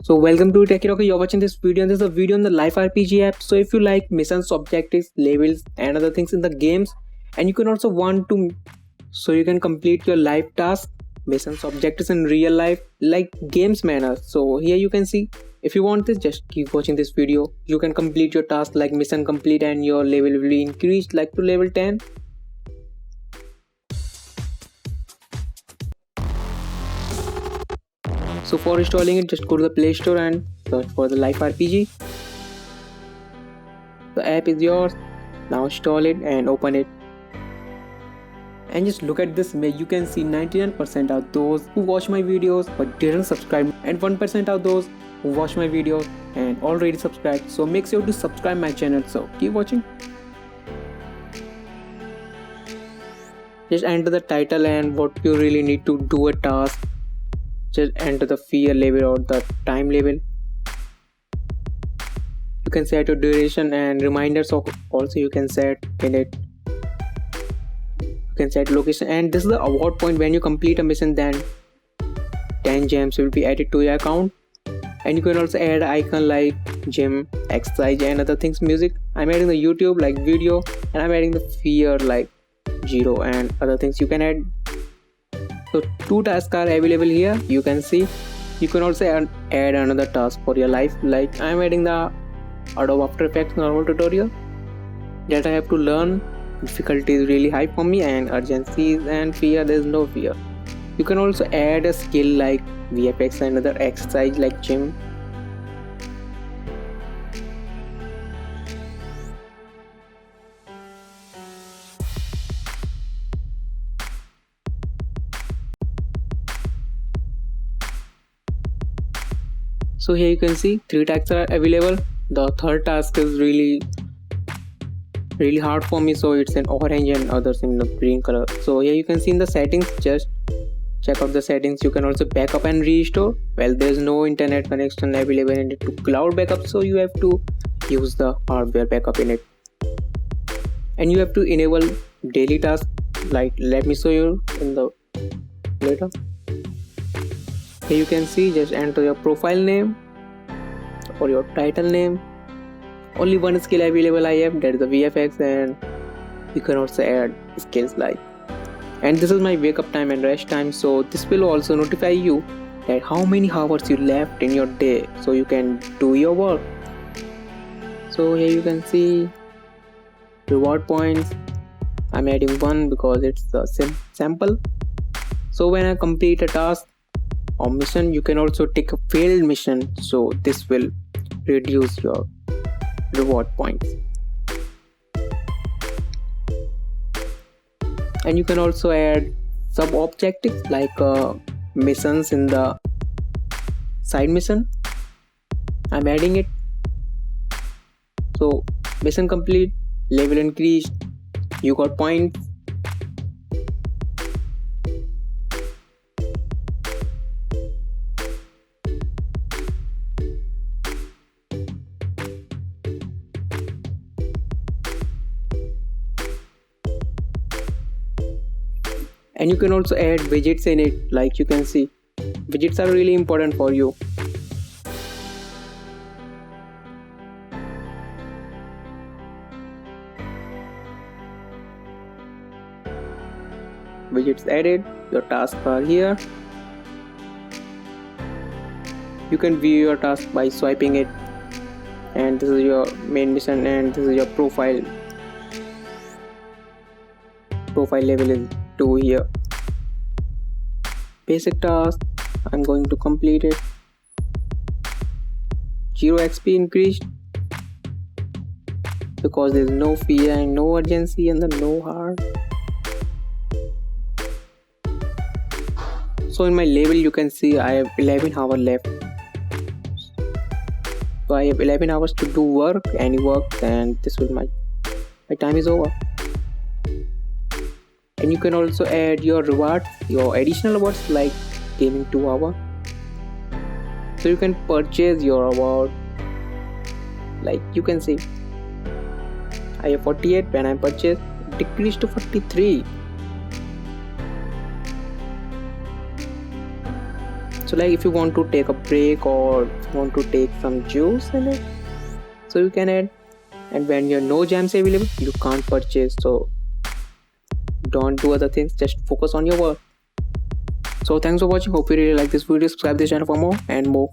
So welcome to Techy Roque. You're watching this video and this is a video on the Life RPG app. So if you like missions, objectives, levels and other things in the games, and you can also want to, so you can complete your life tasks, missions, objectives in real life like games manner. So here you can see, if you want this, just keep watching this video. You can complete your task like mission complete and your level will be increased like to level 10. So for installing it, just go to the Play Store and search for the Life RPG. The app is yours. Now install it and open it. And just look at this image. You can see 99% of those who watch my videos but didn't subscribe, and 1% of those who watch my videos and already subscribed. So make sure to subscribe my channel. So keep watching. Just enter the title and what you really need to do a task. Just enter the fear level or the time level. You can set your duration and reminders also you can set in it. You can set location, and this is the award point. When you complete a mission, then 10 gems will be added to your account. And you can also add icon like gym, exercise and other things, music. I'm adding the YouTube like video, and I'm adding the fear like 0 and other things you can add. So 2 tasks are available here. You can see. You can also add another task for your life, like I'm adding the Adobe After Effects normal tutorial that I have to learn. Difficulty is really high for me, and urgency and fear, there is no fear. You can also add a skill like VFX and other exercise like gym. So here you can see 3 tasks are available. The third task is really hard for me, so it's in orange and others in the green color. So here you can see in the settings, just check out the settings. You can also backup and restore. Well, there's no internet connection available in it to cloud backup, so you have to use the hardware backup in it. And you have to enable daily tasks, like let me show you in the later. Here you can see, just enter your profile name or your title name. Only one skill available I have, that is the VFX, and you can also add skills like, and this is my wake up time and rest time, so this will also notify you that how many hours you left in your day, so you can do your work. So here you can see reward points. I'm adding 1 because it's the sample. So when I complete a task or mission, you can also take a failed mission, so this will reduce your reward points. And you can also add sub objectives like missions in the side mission. I'm adding it. So mission complete, level increased, you got points. And you can also add widgets in it, like you can see. Widgets are really important for you. Widgets added, your tasks are here. You can view your task by swiping it. And this is your main mission, and this is your profile. Profile level is 2 here. Basic task, I'm going to complete it. 0 XP increased because there is no fear and no urgency and the no hard. So in my level you can see I have 11 hours left. So I have 11 hours to do work, any work, and this will my time is over. And you can also add your rewards, your additional rewards like gaming 2 hours. So you can purchase your reward, like you can see I have 48. When I purchased, it decreased to 43. So like if you want to take a break or want to take some juice in it, so you can add. And when you have no gems available, you can't purchase, so don't do other things, just focus on your work. So thanks for watching, hope you really like this video, subscribe this channel for more and more